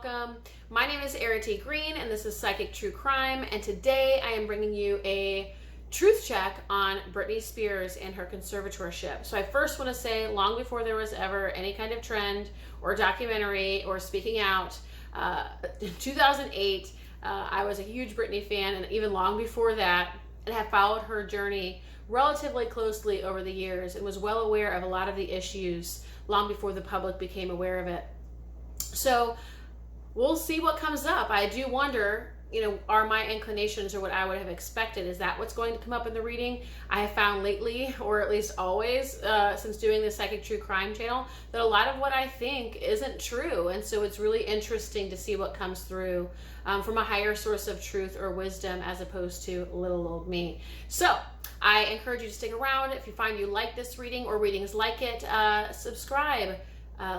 welcome. My name is Errity Green and this is Psychic True Crime, and today I am bringing you a truth check on Britney Spears and her conservatorship. So I first want to say, long before there was ever any kind of trend or documentary or speaking out, in 2008, I was a huge Britney fan, and even long before that, and have followed her journey relatively closely over the years and was well aware of a lot of the issues long before the public became aware of it. So we'll see what comes up. I do wonder, are my inclinations or what I would have expected, is that what's going to come up in the reading? I have found lately, or at least always, since doing the Psychic True Crime channel, that a lot of what I think isn't true. And so it's really interesting to see what comes through from a higher source of truth or wisdom as opposed to little old me. So I encourage you to stick around. If you find you like this reading or readings like it, subscribe.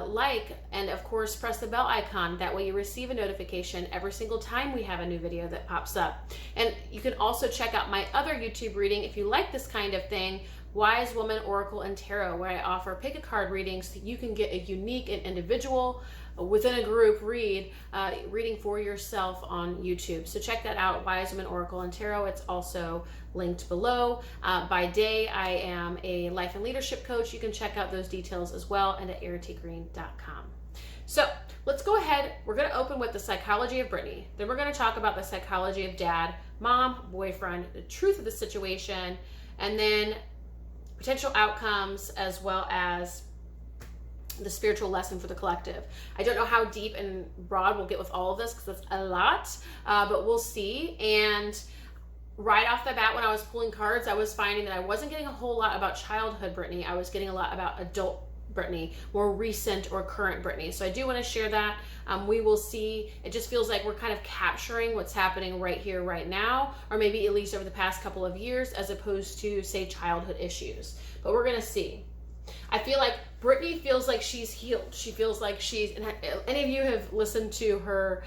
Like, and of course press the bell icon. That way you receive a notification every single time we have a new video that pops up. And you can also check out my other YouTube reading if you like this kind of thing, Wise Woman, Oracle, and Tarot, where I offer pick a card readings so you can get a unique and individual within a group reading for yourself on YouTube. So check that out, Wise Woman, Oracle, and Tarot. It's also linked below. By day, I am a life and leadership coach. You can check out those details as well, and at erritygreen.com. So let's go ahead. We're going to open with the psychology of Britney. Then we're going to talk about the psychology of dad, mom, boyfriend, the truth of the situation, and then potential outcomes, as well as the spiritual lesson for the collective. I don't know how deep and broad we'll get with all of this because that's a lot, but we'll see. And right off the bat, when I was pulling cards, I was finding that I wasn't getting a whole lot about childhood Britney. I was getting a lot about adult Britney, more recent or current Britney. So I do want to share that. We will see. It just feels like we're kind of capturing what's happening right here, right now, or maybe at least over the past couple of years, as opposed to, say, childhood issues. But we're going to see. I feel like Britney feels like she's healed. She feels like she's, and any of you have listened to her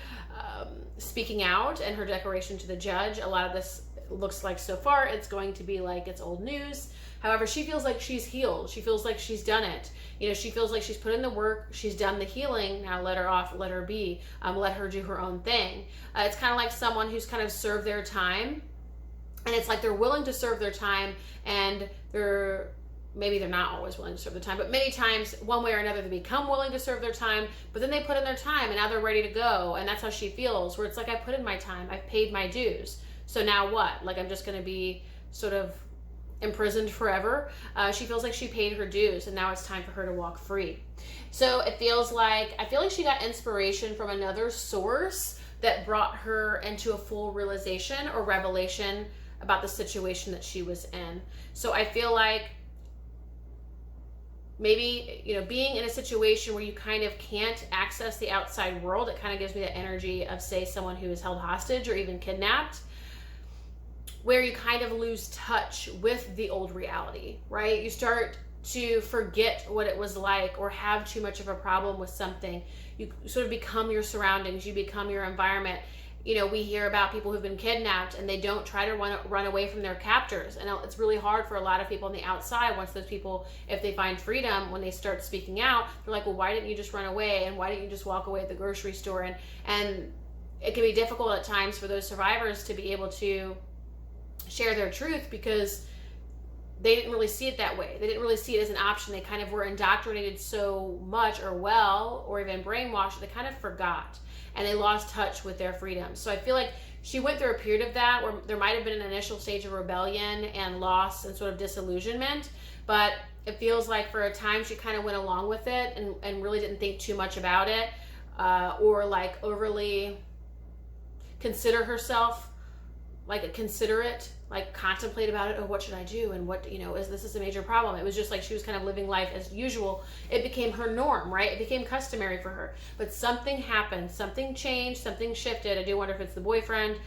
speaking out and her declaration to the judge, a lot of this looks like so far it's going to be like it's old news. However, she feels like she's healed. She feels like she's done it. She feels like she's put in the work. She's done the healing. Now let her off, let her be, let her do her own thing. It's kind of like someone who's kind of served their time, and it's like they're willing to serve their time, and maybe they're not always willing to serve their time, but many times, one way or another, they become willing to serve their time, but then they put in their time and now they're ready to go. And that's how she feels, where it's like, I put in my time, I've paid my dues. So now what? Like, I'm just going to be sort of imprisoned forever. She feels like she paid her dues and now it's time for her to walk free. So I feel like she got inspiration from another source that brought her into a full realization or revelation about the situation that she was in. So I feel like maybe, being in a situation where you kind of can't access the outside world, it kind of gives me that energy of, say, someone who is held hostage or even kidnapped, where you kind of lose touch with the old reality, right? You start to forget what it was like or have too much of a problem with something. You sort of become your surroundings, you become your environment. We hear about people who've been kidnapped and they don't try to run away from their captors. And it's really hard for a lot of people on the outside, once those people, if they find freedom, when they start speaking out, they're like, well, why didn't you just run away? And why didn't you just walk away at the grocery store? And it can be difficult at times for those survivors to be able to share their truth because they didn't really see it that way. They didn't really see it as an option. They kind of were indoctrinated so much or even brainwashed, they kind of forgot. And they lost touch with their freedom. So I feel like she went through a period of that where there might have been an initial stage of rebellion and loss and sort of disillusionment, but it feels like for a time she kind of went along with it and really didn't think too much about it, or like overly consider herself, like considerate, like contemplate about it. Oh, what should I do? And what, is this a major problem? It was just like she was kind of living life as usual. It became her norm, right? It became customary for her. But something happened, something changed, something shifted. I do wonder if it's the boyfriend,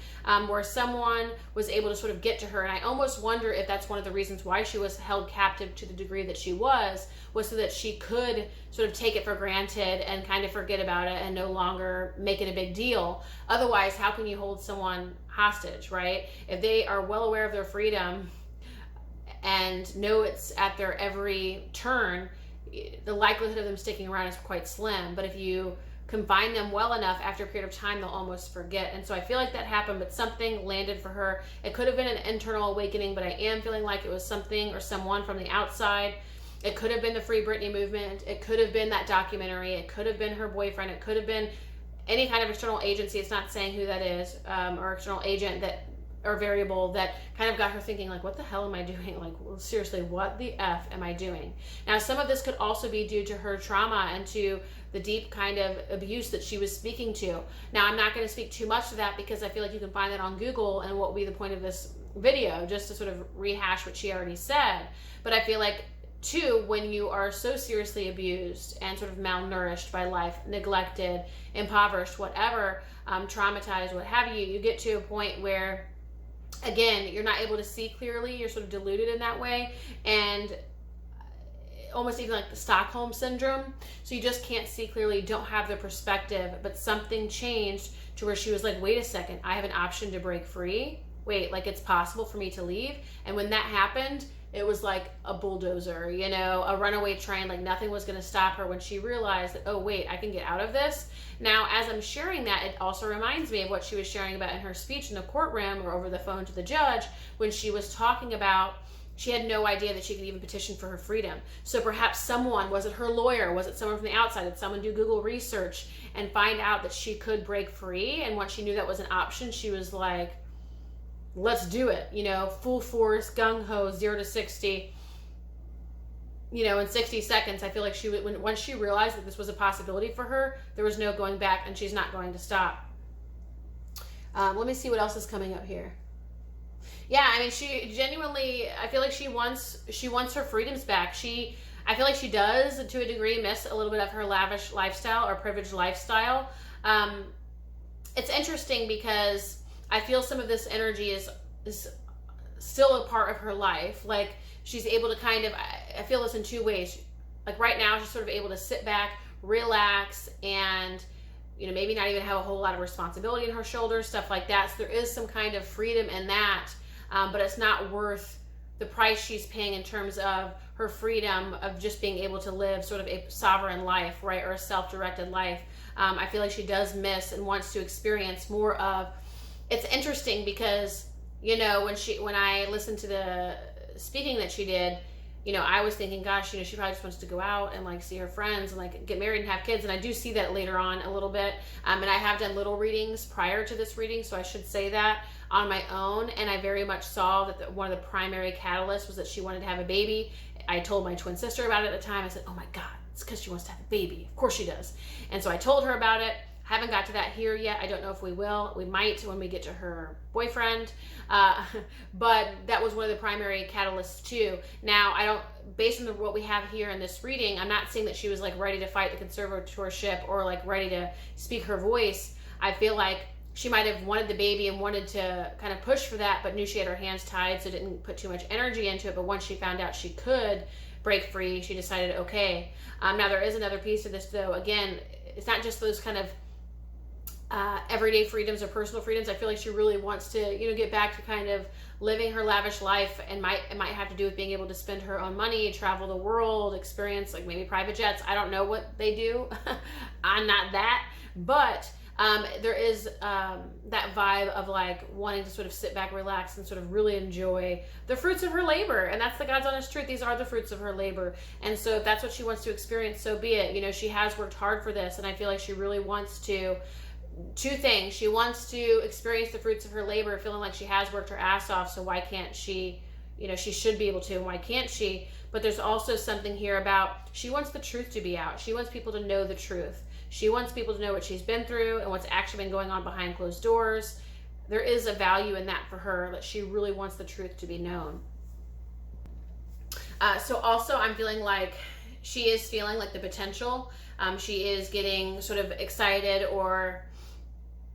where someone was able to sort of get to her. And I almost wonder if that's one of the reasons why she was held captive to the degree that she was so that she could sort of take it for granted and kind of forget about it and no longer make it a big deal. Otherwise, how can you hold someone hostage, right? If they are well aware of their freedom and know it's at their every turn, the likelihood of them sticking around is quite slim. But if you confine them well enough, after a period of time, they'll almost forget. And so I feel like that happened, but something landed for her. It could have been an internal awakening, but I am feeling like it was something or someone from the outside. It could have been the Free Britney movement. It could have been that documentary. It could have been her boyfriend. It could have been any kind of external agency. It's not saying who that is, or external agent that, or variable that kind of got her thinking like, what the hell am I doing? Like, well, seriously, what the F am I doing? Now, some of this could also be due to her trauma and to the deep kind of abuse that she was speaking to. Now, I'm not going to speak too much to that because I feel like you can find that on Google, and what will be the point of this video, just to sort of rehash what she already said. But I feel like too, when you are so seriously abused and sort of malnourished by life, neglected, impoverished, whatever, traumatized, what have you, you get to a point where, again, you're not able to see clearly. You're sort of deluded in that way, and almost even like the Stockholm syndrome. So you just can't see clearly, don't have the perspective. But something changed to where she was like, wait a second, I have an option to break free. Wait, like it's possible for me to leave. And when that happened, it was like a bulldozer, you know, a runaway train. Like nothing was going to stop her when she realized that, oh wait, I can get out of this. Now, as I'm sharing that, it also reminds me of what she was sharing about in her speech in the courtroom or over the phone to the judge, when she was talking about she had no idea that she could even petition for her freedom. So perhaps someone, was it her lawyer? Was it someone from the outside? Did someone do Google research and find out that she could break free? And once she knew that was an option, she was like, let's do it, you know, full force, gung-ho, 0 to 60, you know, in 60 seconds. I feel like she would, once she realized that this was a possibility for her, there was no going back, and she's not going to stop. Let me see what else is coming up here. Yeah, I mean, she genuinely, I feel like she wants her freedoms back. I feel like she does, to a degree, miss a little bit of her lavish lifestyle or privileged lifestyle. It's interesting because I feel some of this energy is still a part of her life. Like she's able to kind of, I feel this in two ways. Like right now, she's sort of able to sit back, relax, and, you know, maybe not even have a whole lot of responsibility on her shoulders, stuff like that. So there is some kind of freedom in that, but it's not worth the price she's paying in terms of her freedom of just being able to live sort of a sovereign life, right, or a self-directed life. I feel like she does miss and wants to experience more of. It's interesting because, you know, when I listened to the speaking that she did, you know, I was thinking, gosh, you know, she probably just wants to go out and like see her friends and like get married and have kids. And I do see that later on a little bit. And I have done little readings prior to this reading, so I should say that on my own. And I very much saw that one of the primary catalysts was that she wanted to have a baby. I told my twin sister about it at the time. I said, oh my God, it's because she wants to have a baby. Of course she does. And so I told her about it. Haven't got to that here yet. I don't know if we will. We might when we get to her boyfriend. But that was one of the primary catalysts too. Now, based on what we have here in this reading, I'm not saying that she was like ready to fight the conservatorship or like ready to speak her voice. I feel like she might have wanted the baby and wanted to kind of push for that, but knew she had her hands tied, so didn't put too much energy into it. But once she found out she could break free, she decided, okay. Now, there is another piece of this though. Again, it's not just those kind of everyday freedoms or personal freedoms. I feel like she really wants to, you know, get back to kind of living her lavish life, and it might have to do with being able to spend her own money, travel the world, experience like maybe private jets. I don't know what they do. I'm not that, but there is that vibe of like wanting to sort of sit back, relax, and sort of really enjoy the fruits of her labor. And that's the God's honest truth. These are the fruits of her labor. And so if that's what she wants to experience, so be it. You know, she has worked hard for this, and I feel like she really wants to. Two things. She wants to experience the fruits of her labor, feeling like she has worked her ass off, so why can't she, you know, she should be able to, and why can't she? But there's also something here about she wants the truth to be out. She wants people to know the truth. She wants people to know what she's been through and what's actually been going on behind closed doors. There is a value in that for her, that she really wants the truth to be known. So also I'm feeling like she is feeling like the potential. She is getting sort of excited or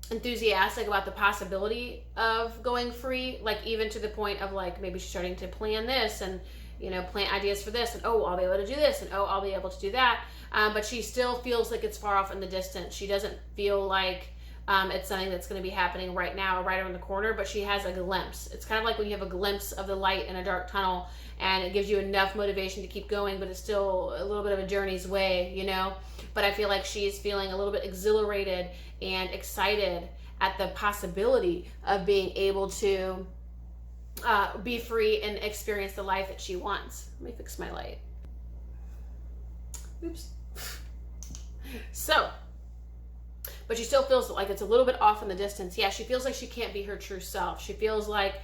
enthusiastic about the possibility of going free, like even to the point of like maybe she's starting to plan this and, you know, plant ideas for this, and oh, I'll be able to do this, and oh, I'll be able to do that. But she still feels like it's far off in the distance. She doesn't feel like it's something that's going to be happening right now, right around the corner, but she has a glimpse. It's kind of like when you have a glimpse of the light in a dark tunnel, and it gives you enough motivation to keep going, but it's still a little bit of a journey's way, you know? But I feel like she's feeling a little bit exhilarated and excited at the possibility of being able to be free and experience the life that she wants. Let me fix my light. Oops. So, but she still feels like it's a little bit off in the distance. Yeah, she feels like she can't be her true self. She feels like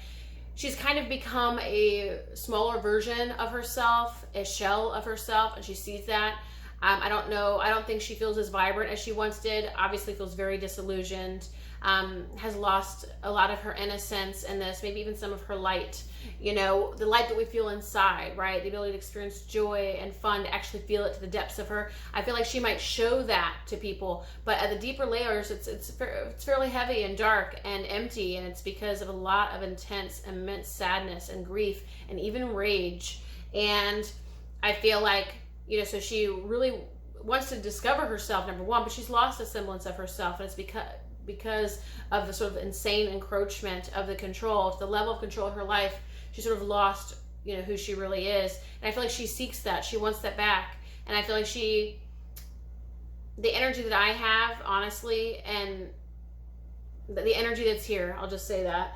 she's kind of become a smaller version of herself, a shell of herself, and she sees that. I don't know. I don't think she feels as vibrant as she once did. Obviously feels very disillusioned. Has lost a lot of her innocence in this, maybe even some of her light, you know, the light that we feel inside, right? The ability to experience joy and fun, to actually feel it to the depths of her. I feel like she might show that to people, but at the deeper layers, it's fairly heavy and dark and empty, and it's because of a lot of intense, immense sadness and grief and even rage. And I feel like, you know, so she really wants to discover herself, number one, but she's lost a semblance of herself, and it's because of the sort of insane encroachment of the control, the level of control in her life. She sort of lost, you know, who she really is. And I feel like she seeks that. She wants that back. And I feel like the energy that I have, honestly, and the energy that's here, I'll just say that,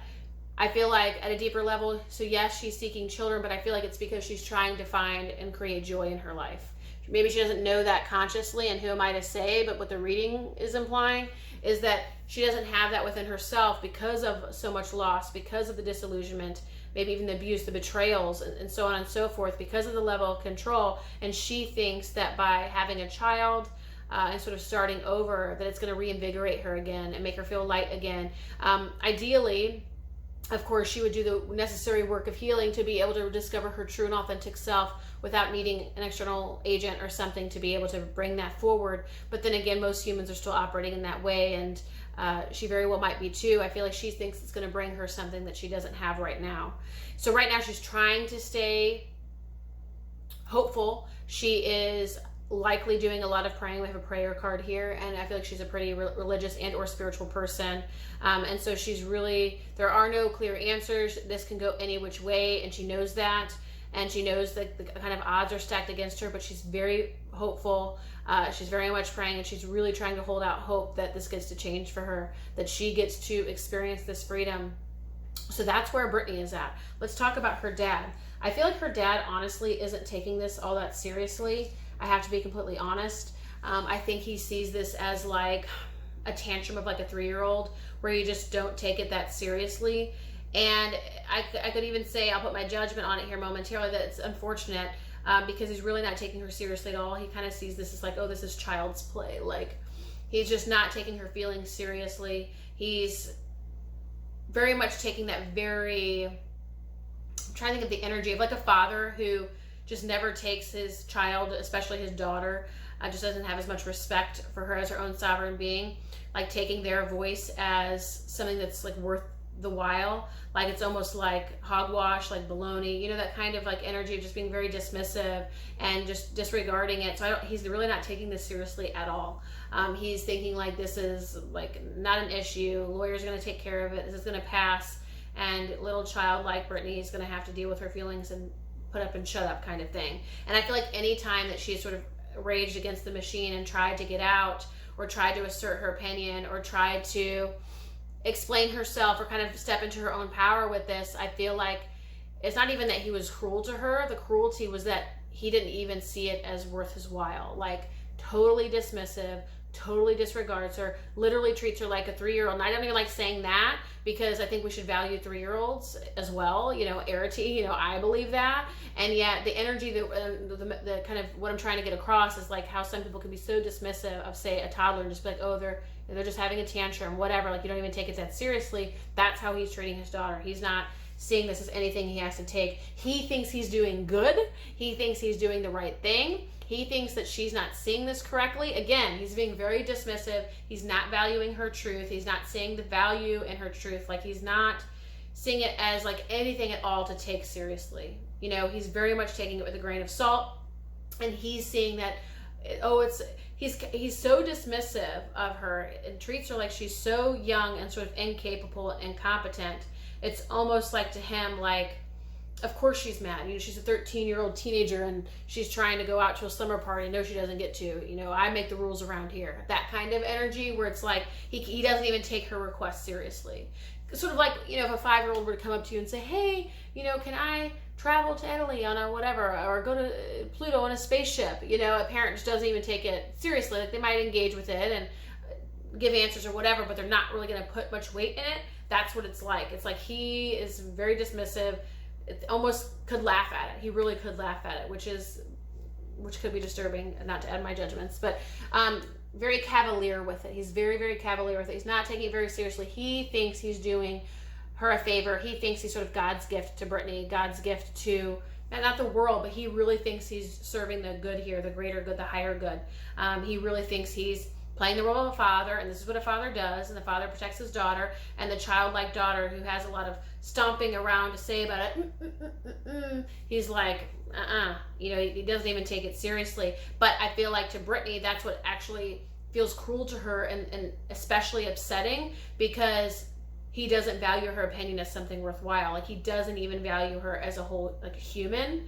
I feel like at a deeper level, so yes, she's seeking children, but I feel like it's because she's trying to find and create joy in her life. Maybe she doesn't know that consciously, and who am I to say, but what the reading is implying is that she doesn't have that within herself because of so much loss, because of the disillusionment, maybe even the abuse, the betrayals, and so on and so forth, because of the level of control. And she thinks that by having a child and sort of starting over, that it's going to reinvigorate her again and make her feel light again. Ideally, of course, she would do the necessary work of healing to be able to discover her true and authentic self without needing an external agent or something to be able to bring that forward. But then again, most humans are still operating in that way, and she very well might be too. I feel like she thinks it's going to bring her something that she doesn't have right now. So right now she's trying to stay hopeful. She is likely doing a lot of praying. We have a prayer card here, and I feel like she's a pretty religious and or spiritual person, and so she's really, there are no clear answers. This can go any which way, and she knows that, and she knows that the kind of odds are stacked against her, but she's very hopeful. She's very much praying, and she's really trying to hold out hope that this gets to change for her, that she gets to experience this freedom. So that's where Britney is at. Let's talk about her dad. I feel like her dad honestly isn't taking this all that seriously. I have to be completely honest. I think he sees this as like a tantrum of like a 3-year-old, where you just don't take it that seriously. And I could even say, I'll put my judgment on it here momentarily, that it's unfortunate because he's really not taking her seriously at all. He kind of sees this as like, oh, this is child's play. Like, he's just not taking her feelings seriously. He's very much taking that very, I'm trying to think of the energy of like a father who just never takes his child, especially his daughter, just doesn't have as much respect for her as her own sovereign being, like taking their voice as something that's like worth the while, like it's almost like hogwash, like baloney, you know, that kind of like energy of just being very dismissive and just disregarding it. So he's really not taking this seriously at all. He's thinking like this is like not an issue, lawyer's going to take care of it, this is going to pass, and little child like Britney is going to have to deal with her feelings and put up and shut up kind of thing. And I feel like any time that she's sort of raged against the machine and tried to get out, or tried to assert her opinion, or tried to explain herself, or kind of step into her own power with this, I feel like it's not even that he was cruel to her. The cruelty was that he didn't even see it as worth his while. Like, totally dismissive, totally disregards her, literally treats her like a 3-year-old. And I don't even like saying that, because I think we should value 3-year-olds as well. You know, Errity, you know, I believe that. And yet the energy, the kind of what I'm trying to get across is like how some people can be so dismissive of, say, a toddler, and just be like, oh, they're just having a tantrum, whatever. Like, you don't even take it that seriously. That's how he's treating his daughter. He's not seeing this as anything he has to take. He thinks he's doing good. He thinks he's doing the right thing. He thinks that she's not seeing this correctly. Again, he's being very dismissive. He's not valuing her truth. He's not seeing the value in her truth. Like, he's not seeing it as like anything at all to take seriously. You know, he's very much taking it with a grain of salt. And he's seeing that he's so dismissive of her and treats her like she's so young and sort of incapable and incompetent. It's almost like to him, like, of course she's mad. You know, she's a 13-year-old teenager and she's trying to go out to a slumber party. No, she doesn't get to. You know, I make the rules around here. That kind of energy where it's like he doesn't even take her request seriously. Sort of like, you know, if a 5-year-old were to come up to you and say, hey, you know, can I travel to Italy on a whatever, or go to Pluto on a spaceship? You know, a parent just doesn't even take it seriously. Like, they might engage with it and give answers or whatever, but they're not really going to put much weight in it. That's what it's like. It's like he is very dismissive. It almost could laugh at it. He really could laugh at it, which could be disturbing, not to add my judgments, but very cavalier with it. He's very, very cavalier with it. He's not taking it very seriously. He thinks he's doing her a favor. He thinks he's sort of God's gift to Britney, God's gift to, not the world, but he really thinks he's serving the good here, the greater good, the higher good. He really thinks he's playing the role of a father, and this is what a father does, and the father protects his daughter, and the childlike daughter who has a lot of stomping around to say about it, he's like, you know, he doesn't even take it seriously. But I feel like to Britney, that's what actually feels cruel to her and especially upsetting, because he doesn't value her opinion as something worthwhile. Like, he doesn't even value her as a whole, like a human,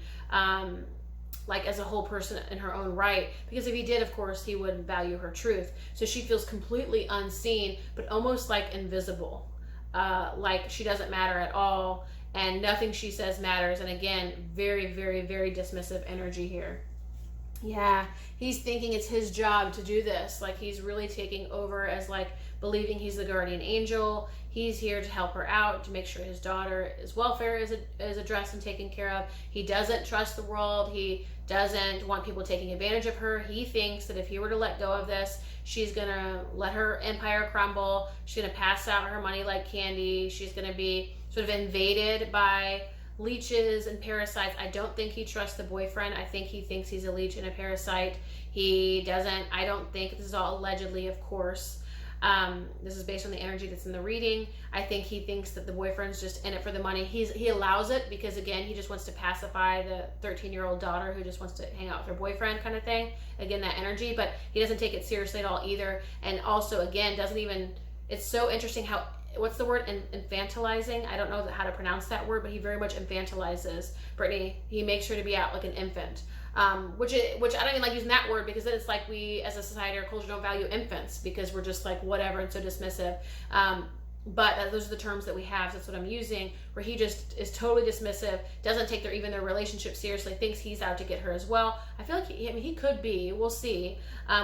like as a whole person in her own right, because if he did, of course, he wouldn't value her truth. So she feels completely unseen, but almost like invisible, like she doesn't matter at all, and nothing she says matters. And again, very, very, very dismissive energy here. Yeah, he's thinking it's his job to do this. Like, he's really taking over as, like, believing he's the guardian angel. He's here to help her out, to make sure his daughter's welfare is addressed and taken care of. He doesn't trust the world. He doesn't want people taking advantage of her. He thinks that if he were to let go of this, she's going to let her empire crumble. She's going to pass out her money like candy. She's going to be sort of invaded by leeches and parasites. I don't think he trusts the boyfriend. I think he thinks he's a leech and a parasite. He doesn't. I don't think, this is all allegedly, of course. This is based on the energy that's in the reading. I think he thinks that the boyfriend's just in it for the money. He allows it because, again, he just wants to pacify the 13-year-old daughter who just wants to hang out with her boyfriend, kind of thing. Again, that energy, but he doesn't take it seriously at all either. And also, again, doesn't even, it's so interesting how, what's the word, infantilizing? I don't know how to pronounce that word, but he very much infantilizes Britney. He makes her to be out like an infant. Which I don't even like using that word, because then it's like we as a society or culture don't value infants because we're just like whatever and so dismissive. But those are the terms that we have. So that's what I'm using, where he just is totally dismissive, doesn't take their relationship seriously, thinks he's out to get her as well. I feel like he could be. We'll see.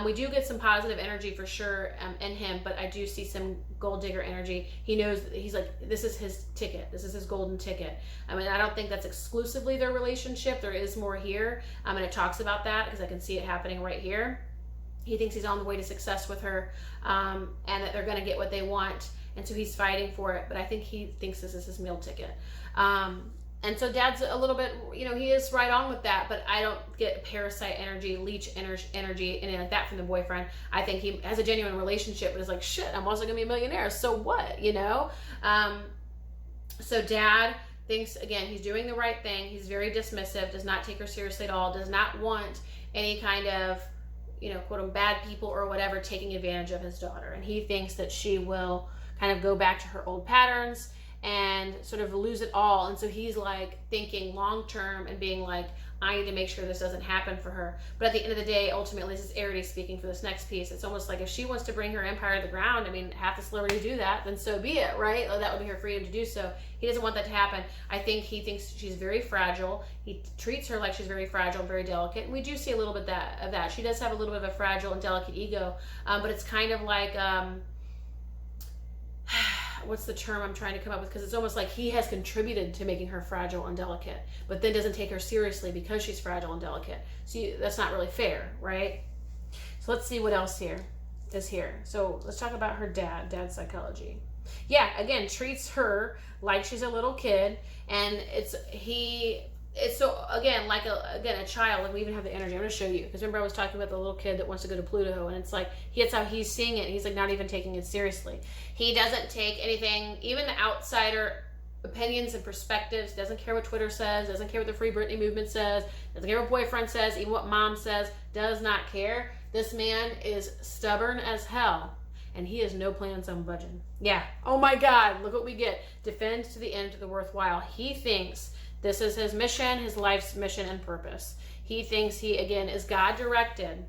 We do get some positive energy for sure in him, but I do see some gold digger energy. He knows that he's like, this is his ticket. This is his golden ticket. I mean, I don't think that's exclusively their relationship. There is more here, and it talks about that because I can see it happening right here. He thinks he's on the way to success with her, and that they're going to get what they want. And so he's fighting for it, but I think he thinks this is his meal ticket. And so Dad's a little bit, you know, he is right on with that, but I don't get parasite energy, leech energy, anything like that from the boyfriend. I think he has a genuine relationship, but is like, shit, I'm also gonna be a millionaire, so what, you know? So Dad thinks, again, he's doing the right thing. He's very dismissive, does not take her seriously at all, does not want any kind of, you know, quote, bad people or whatever taking advantage of his daughter. And he thinks that she will kind of go back to her old patterns and sort of lose it all. And so he's like thinking long term and being like, I need to make sure this doesn't happen for her. But at the end of the day, ultimately, this is Errity speaking for this next piece. It's almost like if she wants to bring her empire to the ground, I mean, half the celebrities do that, then so be it, right? That would be her freedom to do so. He doesn't want that to happen. I think he thinks she's very fragile. He treats her like she's very fragile and very delicate. And we do see a little bit of that. She does have a little bit of a fragile and delicate ego, but it's kind of like, what's the term I'm trying to come up with? Because it's almost like he has contributed to making her fragile and delicate, but then doesn't take her seriously because she's fragile and delicate. So that's not really fair, right? So let's see what else is here. So let's talk about her dad's psychology. Yeah, again, treats her like she's a little kid, and it's so, again, like a child, and we even have the energy. I'm going to show you, because remember I was talking about the little kid that wants to go to Pluto, and it's like, that's how he's seeing it. He's like not even taking it seriously. He doesn't take anything, even the outsider opinions and perspectives, doesn't care what Twitter says, doesn't care what the Free Britney movement says, doesn't care what boyfriend says, even what mom says, does not care. This man is stubborn as hell, and he has no plans on budging. Yeah. Oh my God, look what we get. Defend to the end of the worthwhile. He thinks this is his mission, his life's mission and purpose. He thinks he, again, is God-directed,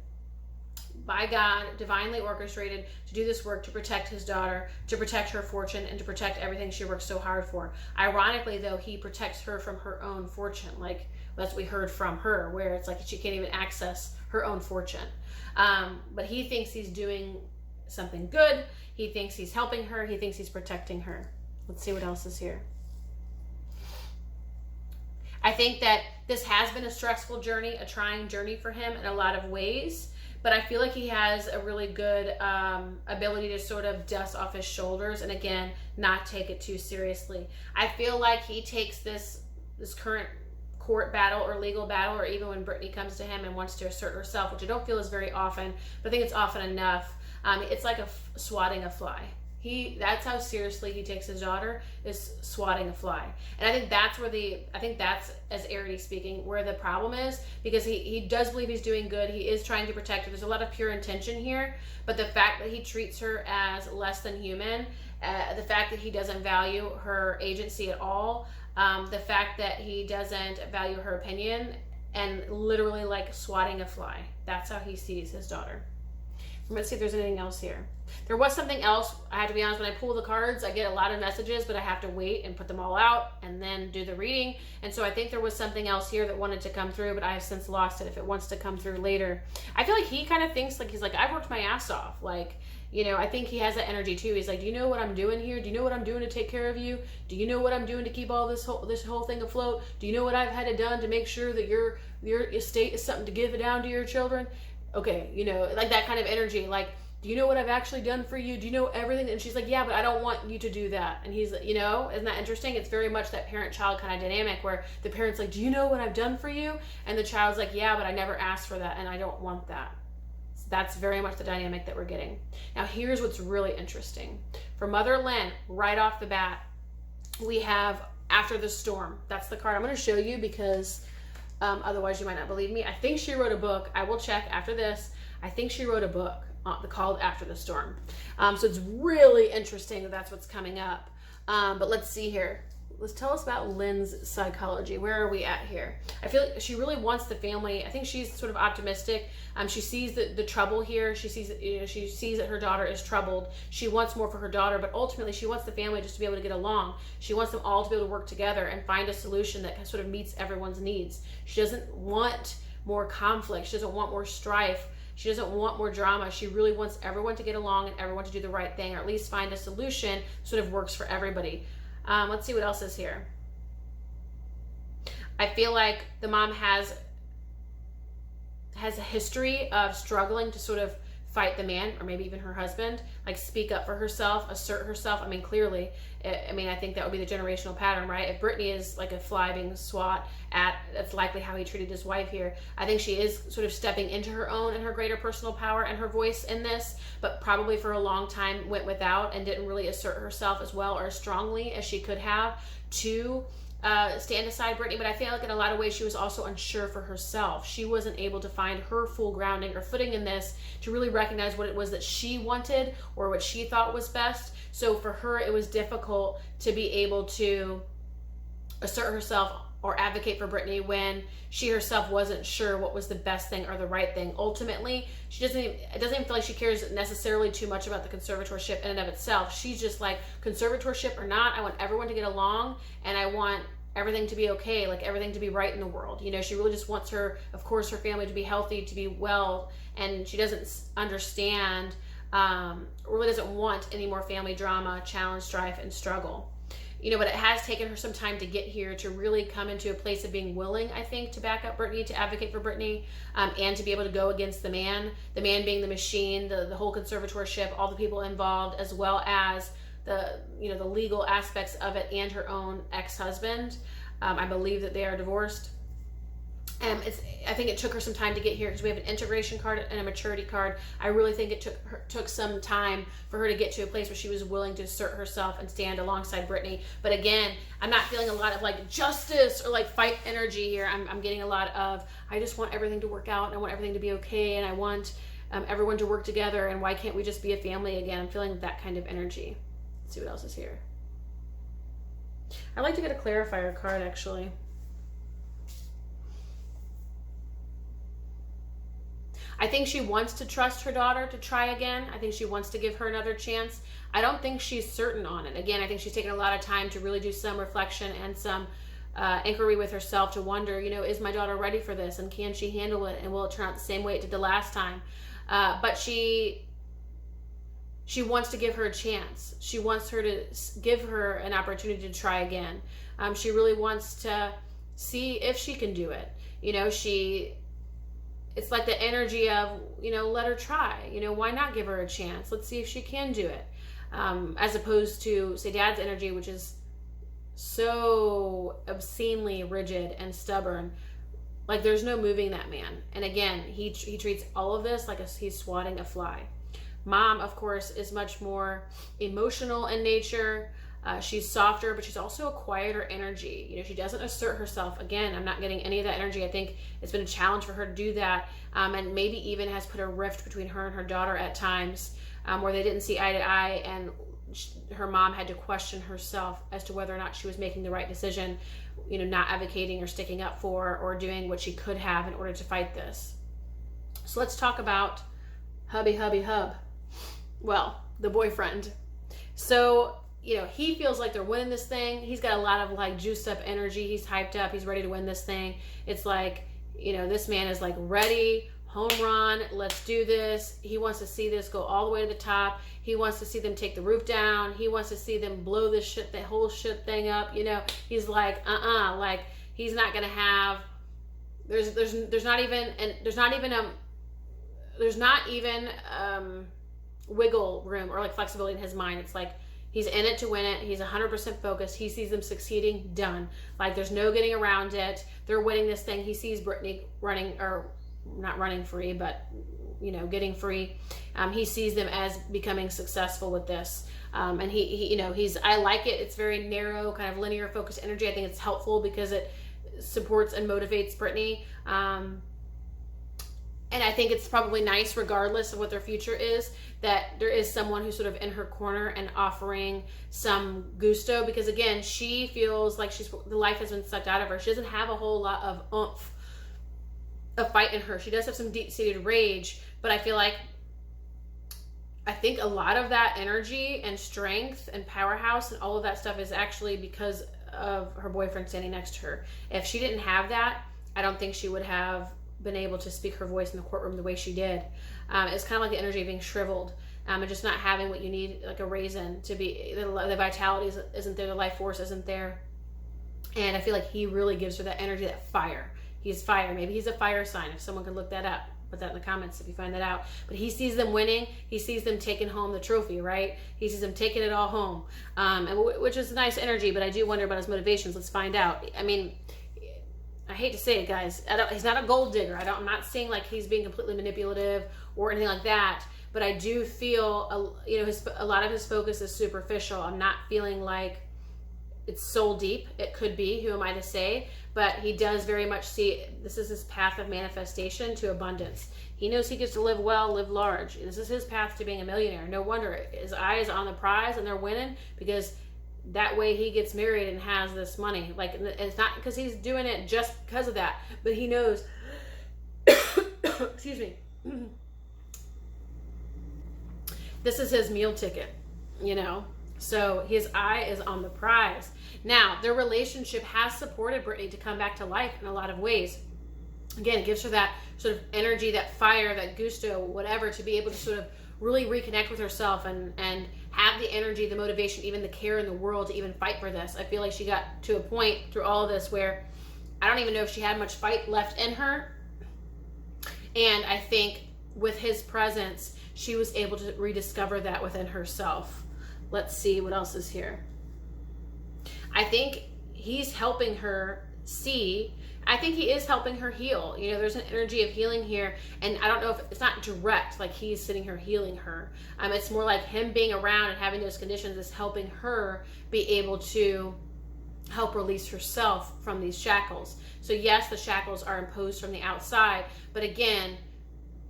by God, divinely orchestrated to do this work to protect his daughter, to protect her fortune, and to protect everything she worked so hard for. Ironically, though, he protects her from her own fortune. Like, that's what we heard from her, where it's like she can't even access her own fortune. But he thinks he's doing something good. He thinks he's helping her. He thinks he's protecting her. Let's see what else is here. I think that this has been a stressful journey, a trying journey for him in a lot of ways. But I feel like he has a really good ability to sort of dust off his shoulders and, again, not take it too seriously. I feel like he takes this current court battle or legal battle, or even when Britney comes to him and wants to assert herself, which I don't feel is very often, but I think it's often enough. It's like swatting a fly. That's how seriously he takes his daughter, is swatting a fly. And I think that's as Errity speaking, where the problem is, because he does believe he's doing good. He is trying to protect her. There's a lot of pure intention here, but the fact that he treats her as less than human, the fact that he doesn't value her agency at all, the fact that he doesn't value her opinion, and literally like swatting a fly. That's how he sees his daughter. Let's see if there's anything else here. There was something else. I have to be honest, when I pull the cards, I get a lot of messages, but I have to wait and put them all out and then do the reading. And so I think there was something else here that wanted to come through, but I have since lost it if it wants to come through later. I feel like he kind of thinks like, he's like, I've worked my ass off. Like, you know, I think he has that energy too. He's like, do you know what I'm doing here? Do you know what I'm doing to take care of you? Do you know what I'm doing to keep all this whole thing afloat? Do you know what I've had to done to make sure that your estate is something to give down to your children? Okay, you know, like that kind of energy. Like, do you know what I've actually done for you? Do you know everything? And she's like, yeah, but I don't want you to do that. And he's, you know, isn't that interesting? It's very much that parent-child kind of dynamic where the parent's like, do you know what I've done for you? And the child's like, yeah, but I never asked for that and I don't want that. So that's very much the dynamic that we're getting. Now, here's what's really interesting. For Mother Lynn, right off the bat, we have After the Storm. That's the card I'm going to show you because otherwise you might not believe me. I think she wrote a book. I will check after this. I think she wrote a book called After the Storm. So it's really interesting that that's what's coming up. But let's see here. Let's tell us about Lynn's psychology. Where are we at here? I feel like she really wants the family. I think she's sort of optimistic. She sees the trouble here. She sees that her daughter is troubled. She wants more for her daughter, but ultimately she wants the family just to be able to get along. She wants them all to be able to work together and find a solution that sort of meets everyone's needs. She doesn't want more conflict. She doesn't want more strife. She doesn't want more drama. She really wants everyone to get along and everyone to do the right thing, or at least find a solution that sort of works for everybody. Let's see what else is here. I feel like the mom has a history of struggling to sort of fight the man, or maybe even her husband, like speak up for herself, assert herself. I mean, clearly, I think that would be the generational pattern, right? If Britney is like a fly being swat at, that's likely how he treated his wife here. I think she is sort of stepping into her own and her greater personal power and her voice in this, but probably for a long time went without and didn't really assert herself as well or as strongly as she could have to stand aside Britney. But I feel like in a lot of ways she was also unsure for herself. She wasn't able to find her full grounding or footing in this to really recognize what it was that she wanted or what she thought was best. So for her, it was difficult to be able to assert herself or advocate for Britney when she herself wasn't sure what was the best thing or the right thing. Ultimately, it doesn't even feel like she cares necessarily too much about the conservatorship in and of itself. She's just like, conservatorship or not, I want everyone to get along and I want everything to be okay, like everything to be right in the world. You know, she really just wants her family to be healthy, to be well, and she doesn't understand, really doesn't want any more family drama, challenge, strife, and struggle. You know, but it has taken her some time to get here to really come into a place of being willing, I think, to back up Britney, to advocate for Britney, and to be able to go against the man being the machine, the whole conservatorship, all the people involved, as well as the legal aspects of it and her own ex-husband. I believe that they are divorced. I think it took her some time to get here because we have an integration card and a maturity card. I really think it took some time for her to get to a place where she was willing to assert herself and stand alongside Britney. But again, I'm not feeling a lot of like justice or like fight energy here. I'm getting a lot of, I just want everything to work out and I want everything to be okay and I want everyone to work together and why can't we just be a family again? I'm feeling that kind of energy. Let's see what else is here. I'd like to get a clarifier card actually. I think she wants to trust her daughter to try again. I think she wants to give her another chance. I don't think she's certain on it. Again, I think she's taken a lot of time to really do some reflection and some inquiry with herself to wonder, you know, is my daughter ready for this? And can she handle it? And will it turn out the same way it did the last time? But she wants to give her a chance. She wants her to give her an opportunity to try again. She really wants to see if she can do it. You know, it's like the energy of, you know, let her try. You know, why not give her a chance? Let's see if she can do it. As opposed to, say, Dad's energy, which is so obscenely rigid and stubborn. Like, there's no moving that man. And again, he treats all of this like he's swatting a fly. Mom, of course, is much more emotional in nature. She's softer, but she's also a quieter energy. You know, she doesn't assert herself. Again, I'm not getting any of that energy. I think it's been a challenge for her to do that, and maybe even has put a rift between her and her daughter at times, where they didn't see eye to eye, and her mom had to question herself as to whether or not she was making the right decision, you know, not advocating or sticking up for or doing what she could have in order to fight this. So let's talk about hubby. Well, the boyfriend. So, you know, he feels like they're winning this thing. He's got a lot of like juiced up energy. He's hyped up. He's ready to win this thing. It's like, you know, this man is like ready, home run, let's do this. He wants to see this go all the way to the top. He wants to see them take the roof down. He wants to see them blow this shit, the whole shit thing up. You know, he's like, like he's not going to have, there's not even wiggle room or like flexibility in his mind. It's like, he's in it to win it. He's 100% focused. He sees them succeeding, done. Like, there's no getting around it. They're winning this thing. He sees Britney running, or not running free, but, you know, getting free. He sees them as becoming successful with this. And he you know, I like it. It's very narrow, kind of linear focused energy. I think it's helpful because it supports and motivates Britney. And I think it's probably nice, regardless of what their future is, that there is someone who's sort of in her corner and offering some gusto, because again, she feels like the life has been sucked out of her. She doesn't have a whole lot of oomph, of fight in her. She does have some deep-seated rage, but I think a lot of that energy and strength and powerhouse and all of that stuff is actually because of her boyfriend standing next to her. If she didn't have that, I don't think she would have been able to speak her voice in the courtroom the way she did. It's kind of like the energy of being shriveled, and just not having what you need, like a raisin, to be, the vitality isn't there, the life force isn't there. And I feel like he really gives her that energy, that fire. He's fire. Maybe he's a fire sign. If someone can look that up, put that in the comments if you find that out. But he sees them winning. He sees them taking home the trophy, right? He sees them taking it all home, which is nice energy, but I do wonder about his motivations. Let's find out. I mean, I hate to say it, guys. He's not a gold digger. I'm not saying like he's being completely manipulative or anything like that. But I do feel, a lot of his focus is superficial. I'm not feeling like it's soul deep. It could be. Who am I to say? But he does very much see this is his path of manifestation to abundance. He knows he gets to live well, live large. This is his path to being a millionaire. No wonder his eye is on the prize and they're winning, because that way he gets married and has this money. Like, it's not because he's doing it just because of that, but he knows, excuse me, this is his meal ticket, so his eye is on the prize. Now, their relationship has supported Britney to come back to life in a lot of ways. Again, it gives her that sort of energy, that fire, that gusto, whatever, to be able to sort of really reconnect with herself and have the energy, the motivation, even the care in the world to even fight for this. I feel like she got to a point through all of this where I don't even know if she had much fight left in her. And I think with his presence, she was able to rediscover that within herself. Let's see what else is here. I think he's helping her see, I think he is helping her heal. You know, there's an energy of healing here, and I don't know if it's not direct, like he's sitting here healing her. It's more like him being around and having those conditions is helping her be able to help release herself from these shackles. So yes, the shackles are imposed from the outside, but again,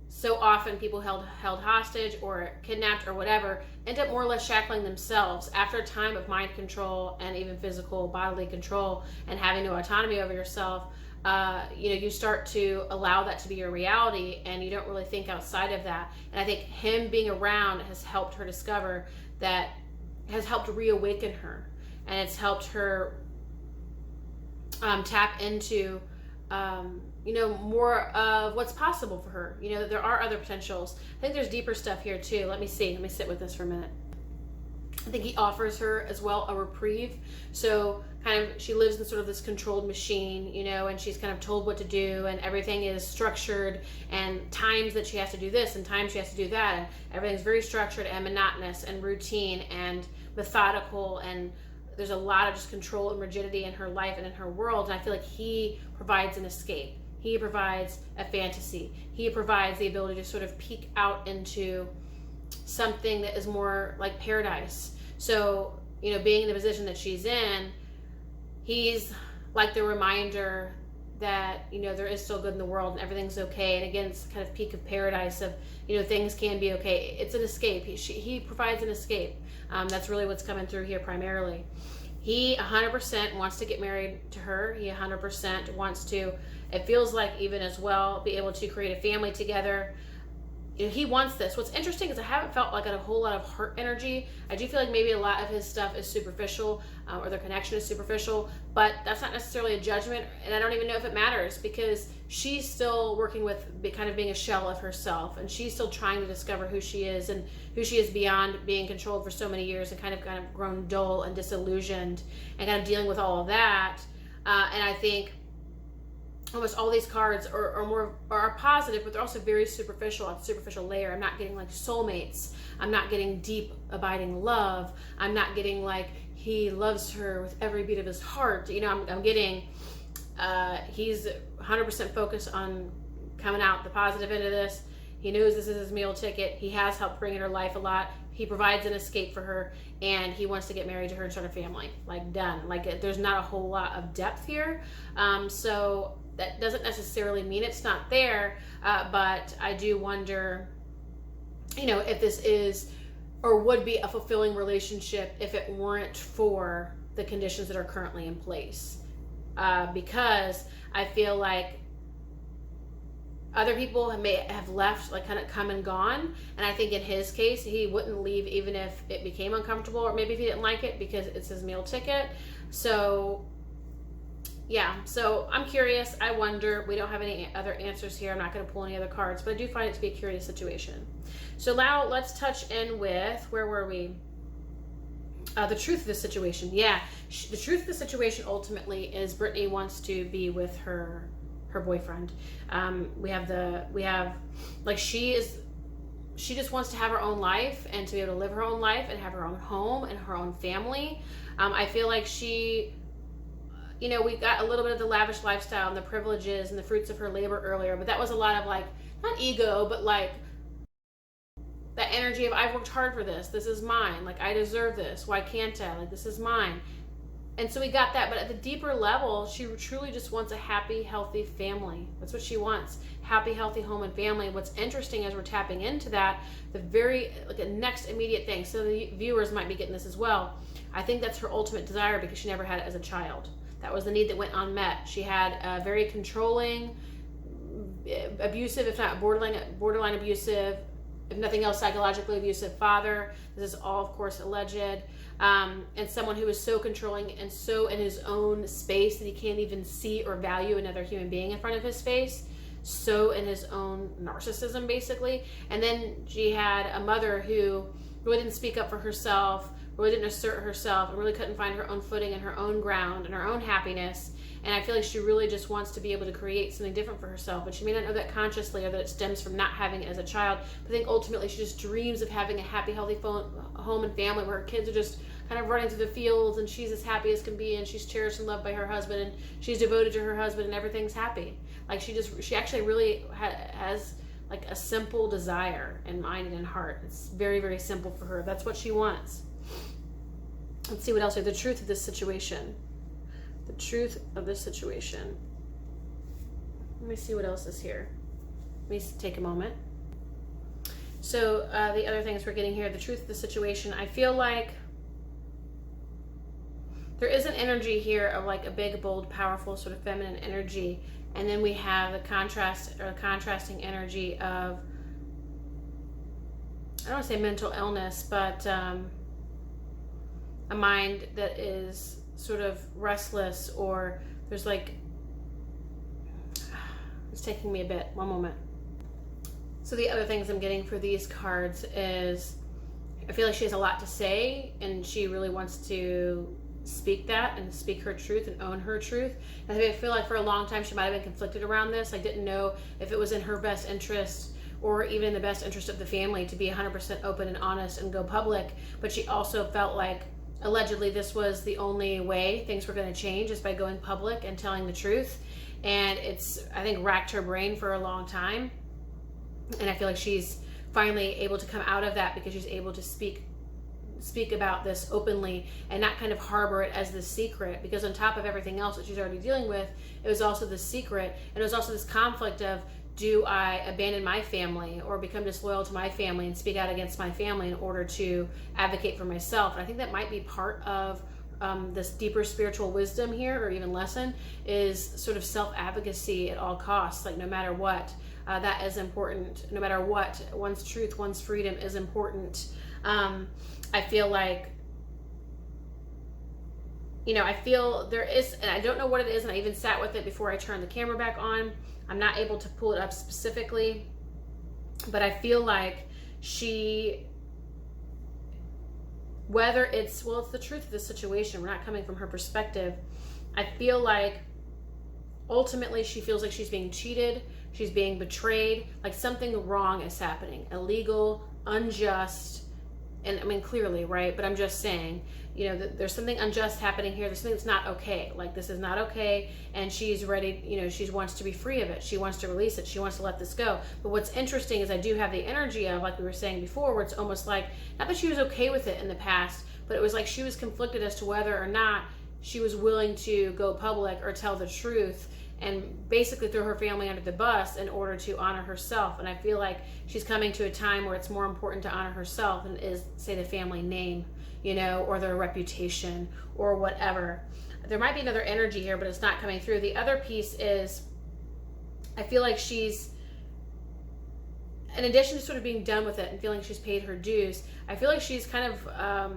so often people held hostage or kidnapped or whatever end up more or less shackling themselves after a time of mind control and even physical bodily control and having no autonomy over yourself. You start to allow that to be your reality, and you don't really think outside of that. And I think him being around has helped her discover that, has helped reawaken her, and it's helped her tap into more of what's possible for her. You know, there are other potentials. I think there's deeper stuff here too. Let me sit with this for a minute. I think he offers her as well a reprieve. So kind of, she lives in sort of this controlled machine, you know, and she's kind of told what to do, and everything is structured, and times that she has to do this and times she has to do that, and everything's very structured and monotonous and routine and methodical, and there's a lot of just control and rigidity in her life and in her world. And I feel like he provides an escape. He provides a fantasy. He provides the ability to sort of peek out into something that is more like paradise. So, you know, being in the position that she's in, he's like the reminder that, you know, there is still good in the world and everything's okay. And again, it's kind of peak of paradise of, you know, things can be okay. It's an escape. He provides an escape. That's really what's coming through here primarily. He 100% wants to get married to her. He 100% wants to, it feels like even as well, be able to create a family together. You know, he wants this. What's interesting is I haven't felt like a whole lot of heart energy. I do feel like maybe a lot of his stuff is superficial, or their connection is superficial, but that's not necessarily a judgment, and I don't even know if it matters, because she's still working with kind of being a shell of herself, and she's still trying to discover who she is and who she is beyond being controlled for so many years and kind of grown dull and disillusioned and kind of dealing with all of that. And I think almost all these cards are positive, but they're also very superficial, on a superficial layer. I'm not getting like soulmates. I'm not getting deep, abiding love. I'm not getting like he loves her with every beat of his heart. You know, I'm getting, he's 100% focused on coming out the positive end of this. He knows this is his meal ticket. He has helped bring in her life a lot. He provides an escape for her, and he wants to get married to her and start a family. Like, done. Like, there's not a whole lot of depth here. So that doesn't necessarily mean it's not there, but I do wonder, you know, if this is or would be a fulfilling relationship if it weren't for the conditions that are currently in place. Because I feel like other people may have left, like kind of come and gone, and I think in his case he wouldn't leave even if it became uncomfortable, or maybe if he didn't like it, because it's his meal ticket. So yeah, so I'm curious. I wonder. We don't have any other answers here. I'm not going to pull any other cards, but I do find it to be a curious situation. So now let's touch in with, where were we? The truth of the situation. Yeah, the truth of the situation ultimately is Britney wants to be with her boyfriend. We have like, she just wants to have her own life and to be able to live her own life and have her own home and her own family. I feel like she, you know, we got a little bit of the lavish lifestyle and the privileges and the fruits of her labor earlier, but that was a lot of like, not ego, but like that energy of, I've worked hard for this. This is mine. Like, I deserve this. Why can't I? Like, this is mine. And so we got that, but at the deeper level, she truly just wants a happy, healthy family. That's what she wants. Happy, healthy home and family. What's interesting as we're tapping into that, the very, like, a next immediate thing, so the viewers might be getting this as well. I think that's her ultimate desire, because she never had it as a child. That was the need that went unmet. She had a very controlling, abusive, if not borderline abusive, if nothing else, psychologically abusive father. This is all, of course, alleged. And someone who is so controlling and so in his own space that he can't even see or value another human being in front of his face. So in his own narcissism, basically. And then she had a mother who really didn't speak up for herself, really didn't assert herself, and really couldn't find her own footing and her own ground and her own happiness. And I feel like she really just wants to be able to create something different for herself, but she may not know that consciously, or that it stems from not having it as a child. But I think ultimately she just dreams of having a happy, healthy home and family where her kids are just kind of running through the fields, and she's as happy as can be, and she's cherished and loved by her husband, and she's devoted to her husband, and everything's happy. Like she actually really has like a simple desire in mind and in heart. It's very, very simple for her. That's what she wants. Let's see what else. The truth of this situation. The truth of this situation. Let me see what else is here. Let me take a moment. So the other things we're getting here, the truth of the situation. I feel like there is an energy here of like a big, bold, powerful sort of feminine energy. And then we have the contrast or contrasting energy of, I don't want to say mental illness, but a mind that is sort of restless, or there's like, it's taking me a bit. One moment. So the other things I'm getting for these cards is, I feel like she has a lot to say, and she really wants to speak that and speak her truth and own her truth. And I feel like for a long time she might have been conflicted around this. I didn't know if it was in her best interest or even in the best interest of the family to be 100% open and honest and go public. But she also felt like allegedly this was the only way things were going to change, is by going public and telling the truth. And it's, I think, racked her brain for a long time. And I feel like she's finally able to come out of that because she's able to speak about this openly and not kind of harbor it as this secret, because on top of everything else that she's already dealing with, it was also this secret, and it was also this conflict of, do I abandon my family or become disloyal to my family and speak out against my family in order to advocate for myself? And I think that might be part of this deeper spiritual wisdom here, or even lesson, is sort of self-advocacy at all costs. Like no matter what, that is important. No matter what, one's truth, one's freedom is important. I feel like, you know, I feel there is, and I don't know what it is, and I even sat with it before I turned the camera back on. I'm not able to pull it up specifically, but I feel like she, whether it's, well, it's the truth of the situation, we're not coming from her perspective. I feel like ultimately she feels like she's being cheated, she's being betrayed, like something wrong is happening, illegal, unjust. And I mean, clearly, right? But I'm just saying, you know, there's something unjust happening here. There's something that's not okay. Like, this is not okay. And she's ready, you know, she wants to be free of it. She wants to release it. She wants to let this go. But what's interesting is I do have the energy of, like we were saying before, where it's almost like, not that she was okay with it in the past, but it was like she was conflicted as to whether or not she was willing to go public or tell the truth, and basically throw her family under the bus in order to honor herself. And I feel like she's coming to a time where it's more important to honor herself than is, say, the family name, you know, or their reputation or whatever. There might be another energy here, but it's not coming through. The other piece is, I feel like she's, in addition to sort of being done with it and feeling she's paid her dues, I feel like she's kind of, I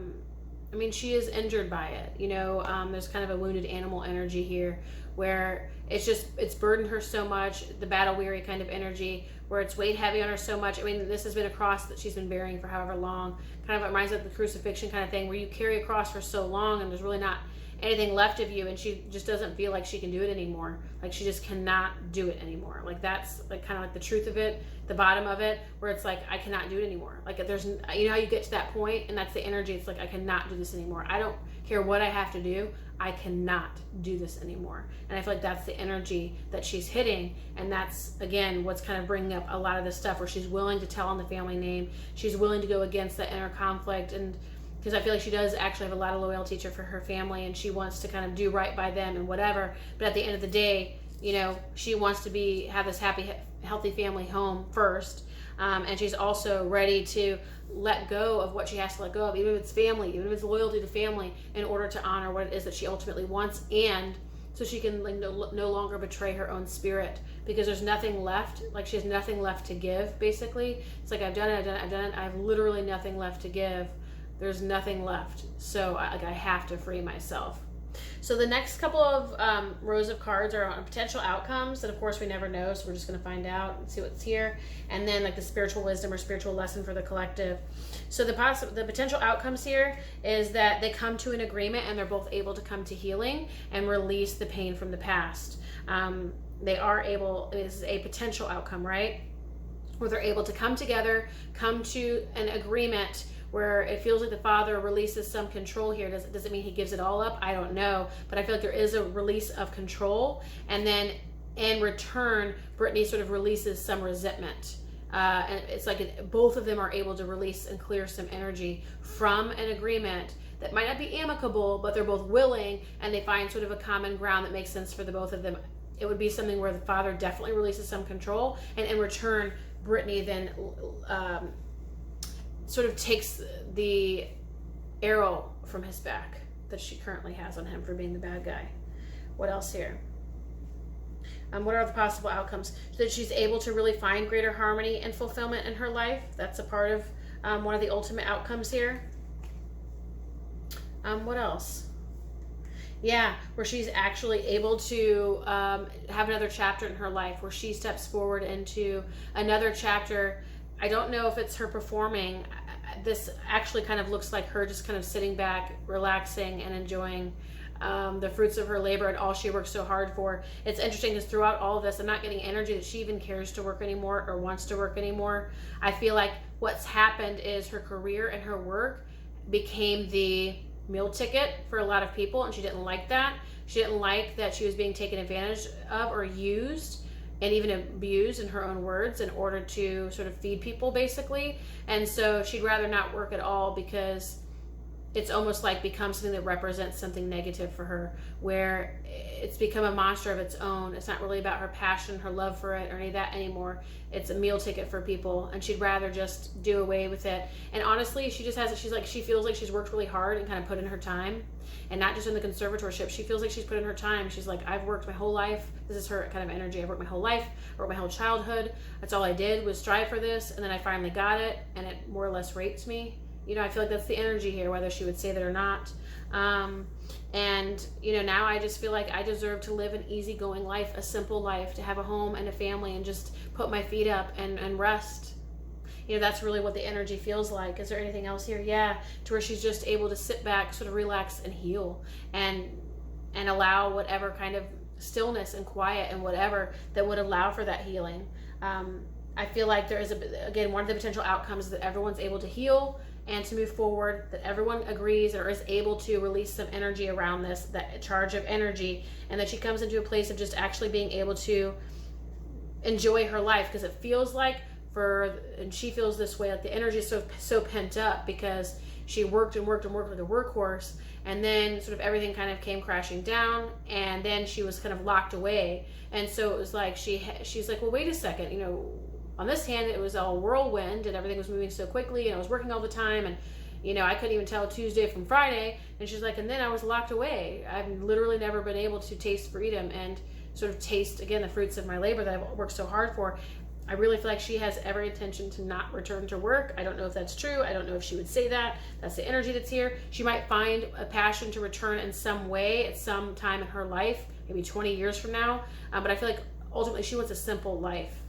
mean, she is injured by it. You know, there's kind of a wounded animal energy here, where it's burdened her so much, the battle weary kind of energy, where it's weighed heavy on her so much. I mean, this has been a cross that she's been bearing for however long. Kind of reminds me of the crucifixion kind of thing, where you carry a cross for so long and there's really not anything left of you, and she just doesn't feel like she can do it anymore. Like she just cannot do it anymore. Like that's like kind of like the truth of it, the bottom of it, where it's like, I cannot do it anymore. Like there's, you know how you get to that point, and that's the energy. It's like, I cannot do this anymore. I don't care what I have to do. I cannot do this anymore. And I feel like that's the energy that she's hitting. And that's, again, what's kind of bringing up a lot of this stuff, where she's willing to tell on the family name. She's willing to go against that inner conflict. And because I feel like she does actually have a lot of loyalty for her family, and she wants to kind of do right by them and whatever. But at the end of the day, you know, she wants to have this happy, healthy family home first. And she's also ready to let go of what she has to let go of, even if it's family, even if it's loyalty to family, in order to honor what it is that she ultimately wants, and so she can like no longer betray her own spirit, because there's nothing left. Like she has nothing left to give, basically. It's like, I've done it, I have literally nothing left to give. There's nothing left. So I have to free myself. So the next couple of rows of cards are on potential outcomes, and of course we never know, so we're just going to find out and see what's here. And then like the spiritual wisdom or spiritual lesson for the collective. So the potential outcomes here is that they come to an agreement, and they're both able to come to healing and release the pain from the past. They are able, this is a potential outcome, right? Where they're able to come together, come to an agreement where it feels like the father releases some control here. Does it mean he gives it all up? I don't know, but I feel like there is a release of control, and then in return, Britney sort of releases some resentment. And it's like both of them are able to release and clear some energy from an agreement that might not be amicable, but they're both willing, and they find sort of a common ground that makes sense for the both of them. It would be something where the father definitely releases some control, and in return, Britney then sort of takes the arrow from his back that she currently has on him for being the bad guy. What else here? What are the possible outcomes? That she's able to really find greater harmony and fulfillment in her life. That's a part of one of the ultimate outcomes here. What else? Yeah, where she's actually able to have another chapter in her life where she steps forward into another chapter. I don't know if it's her performing. This actually kind of looks like her just kind of sitting back, relaxing, and enjoying the fruits of her labor and all she worked so hard for. It's interesting because throughout all of this, I'm not getting energy that she even cares to work anymore or wants to work anymore. I feel like what's happened is her career and her work became the meal ticket for a lot of people, and she didn't like that. She didn't like that she was being taken advantage of or used and even abused, in her own words, in order to sort of feed people, basically. And so she'd rather not work at all because it's almost like becomes something that represents something negative for her, where it's become a monster of its own. It's not really about her passion, her love for it, or any of that anymore. It's a meal ticket for people, and she'd rather just do away with it. And honestly, she just has, she feels like she's worked really hard and kind of put in her time, and not just in the conservatorship. She feels like she's put in her time. She's like, I've worked my whole life. This is her kind of energy. I've worked my whole life, I worked my whole childhood. That's all I did was strive for this, and then I finally got it, and it more or less raped me. You know, I feel like that's the energy here, whether she would say that or not. And, you know, now I just feel like I deserve to live an easygoing life, a simple life, to have a home and a family and just put my feet up and rest. You know, that's really what the energy feels like. Is there anything else here? Yeah, to where she's just able to sit back, sort of relax and heal and allow whatever kind of stillness and quiet and whatever that would allow for that healing. I feel like there is, again, one of the potential outcomes is that everyone's able to heal and to move forward, that everyone agrees or is able to release some energy around this, that charge of energy, and that she comes into a place of just actually being able to enjoy her life, because it feels like and she feels this way, like the energy is so pent up because she worked and worked and worked with a workhorse, and then sort of everything kind of came crashing down, and then she was kind of locked away. And so it was like she's like, well, wait a second, you know, on this hand, it was all whirlwind and everything was moving so quickly and I was working all the time, and, you know, I couldn't even tell Tuesday from Friday. And she's like, and then I was locked away. I've literally never been able to taste freedom and sort of taste, again, the fruits of my labor that I've worked so hard for. I really feel like she has every intention to not return to work. I don't know if that's true. I don't know if she would say that. That's the energy that's here. She might find a passion to return in some way at some time in her life, maybe 20 years from now. But I feel like ultimately she wants a simple life.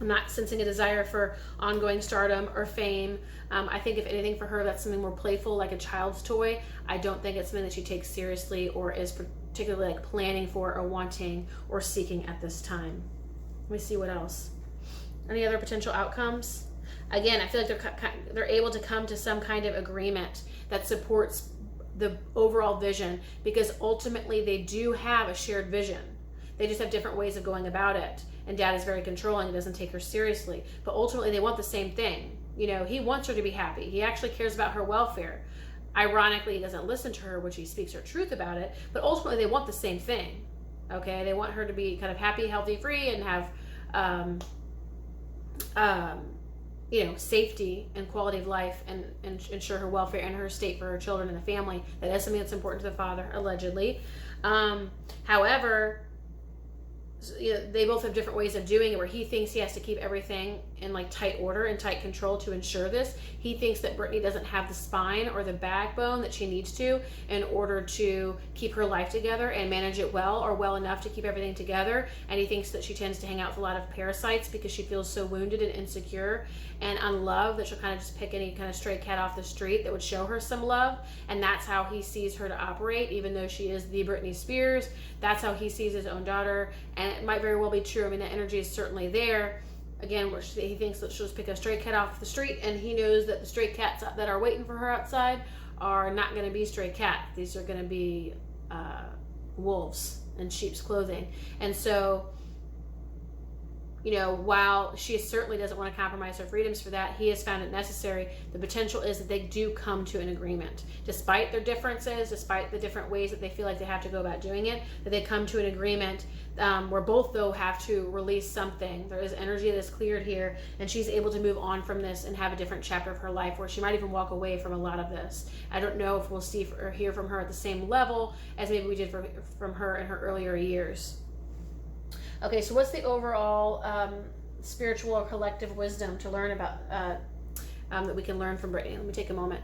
I'm not sensing a desire for ongoing stardom or fame. I think if anything for her, that's something more playful, like a child's toy. I don't think it's something that she takes seriously or is particularly like planning for or wanting or seeking at this time. Let me see what else. Any other potential outcomes? Again, I feel like they're able to come to some kind of agreement that supports the overall vision, because ultimately they do have a shared vision. They just have different ways of going about it. And Dad is very controlling and doesn't take her seriously. But ultimately they want the same thing. You know, he wants her to be happy. He actually cares about her welfare. Ironically, he doesn't listen to her when she speaks her truth about it. But ultimately they want the same thing. Okay, they want her to be kind of happy, healthy, free, and have you know, safety and quality of life, and ensure her welfare and her state for her children and the family. That is something that's important to the father, allegedly. However, you know, they both have different ways of doing it, where he thinks he has to keep everything in like tight order and tight control to ensure this. He thinks that Britney doesn't have the spine or the backbone that she needs to in order to keep her life together and manage it well, or well enough to keep everything together. And he thinks that she tends to hang out with a lot of parasites because she feels so wounded and insecure and unloved that she'll kind of just pick any kind of stray cat off the street that would show her some love. And that's how he sees her to operate, even though she is the Britney Spears. That's how he sees his own daughter. And it might very well be true. I mean, the energy is certainly there. again, he thinks that she'll just pick a stray cat off the street, and he knows that the stray cats that are waiting for her outside are not going to be stray cats. These are going to be wolves in sheep's clothing. And so, while she certainly doesn't want to compromise her freedoms for that, he has found it necessary. The potential is that they do come to an agreement. Despite their differences, despite the different ways that they feel like they have to go about doing it, that they come to an agreement where both, though, have to release something. There is energy that's cleared here, and she's able to move on from this and have a different chapter of her life where she might even walk away from a lot of this. I don't know if we'll see or hear from her at the same level as maybe we did from her in her earlier years. Okay, so what's the overall spiritual or collective wisdom to learn about that we can learn from Britney? Let me take a moment.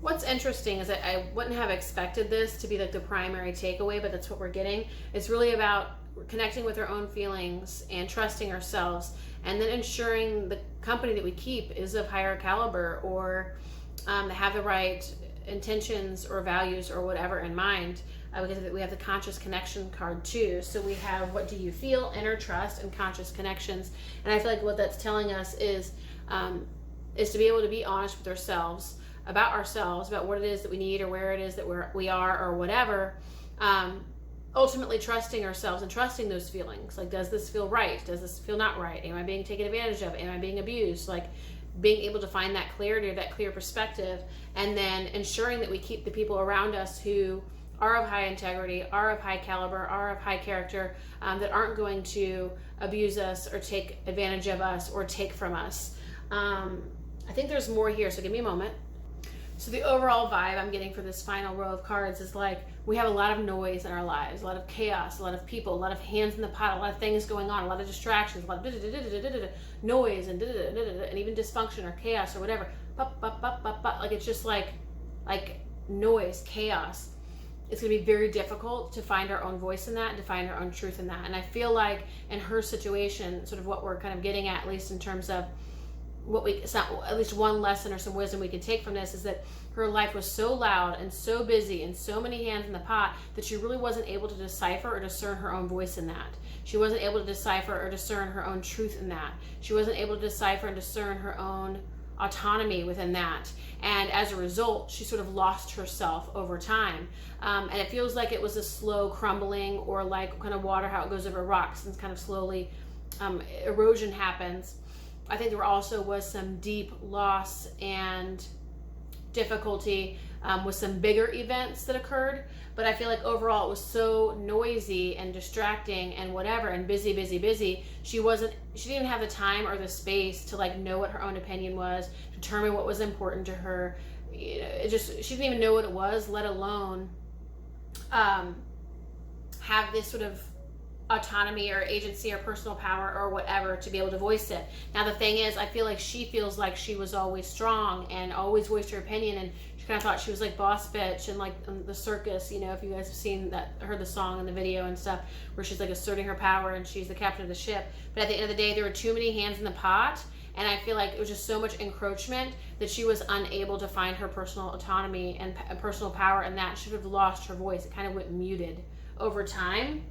What's interesting is that I wouldn't have expected this to be like the primary takeaway, but that's what we're getting. It's really about connecting with our own feelings and trusting ourselves, and then ensuring the company that we keep is of higher caliber, or that have the right intentions or values or whatever in mind. Because we have the conscious connection card too. So we have what do you feel, inner trust, and conscious connections. And I feel like what that's telling us is to be able to be honest with ourselves, about what it is that we need or where it is that we are or whatever. Ultimately trusting ourselves and trusting those feelings. Like, does this feel right? Does this feel not right? Am I being taken advantage of? Am I being abused? Like, being able to find that clarity or that clear perspective, and then ensuring that we keep the people around us who are of high integrity, are of high caliber, are of high character, that aren't going to abuse us or take advantage of us or take from us. I think there's more here, so give me a moment. So the overall vibe I'm getting for this final row of cards is like, we have a lot of noise in our lives, a lot of chaos, a lot of people, a lot of hands in the pot, a lot of things going on, a lot of distractions, a lot of noise and even dysfunction or chaos or whatever. Like, it's just like noise, chaos. It's going to be very difficult to find our own voice in that and to find our own truth in that. And I feel like in her situation, sort of what we're kind of getting at least in terms of at least one lesson or some wisdom we can take from this, is that her life was so loud and so busy and so many hands in the pot that she really wasn't able to decipher or discern her own voice in that. She wasn't able to decipher or discern her own truth in that. She wasn't able to decipher and discern her own autonomy within that, and as a result she sort of lost herself over time, and it feels like it was a slow crumbling, or like kind of water, how it goes over rocks and kind of slowly erosion happens. I think there also was some deep loss and difficulty with some bigger events that occurred, but I feel like overall it was so noisy and distracting and whatever and busy. She didn't have the time or the space to like know what her own opinion was, determine what was important to her. She didn't even know what it was, let alone have this sort of autonomy or agency or personal power or whatever to be able to voice it. Now the thing is, I feel like she feels like she was always strong and always voiced her opinion, and she kind of thought she was like boss bitch and like the circus, if you guys have seen that, heard the song and the video and stuff, where she's like asserting her power and she's the captain of the ship. But at the end of the day, there were too many hands in the pot, and I feel like it was just so much encroachment that she was unable to find her personal autonomy and personal power, and that she would have lost her voice. It kind of went muted over time.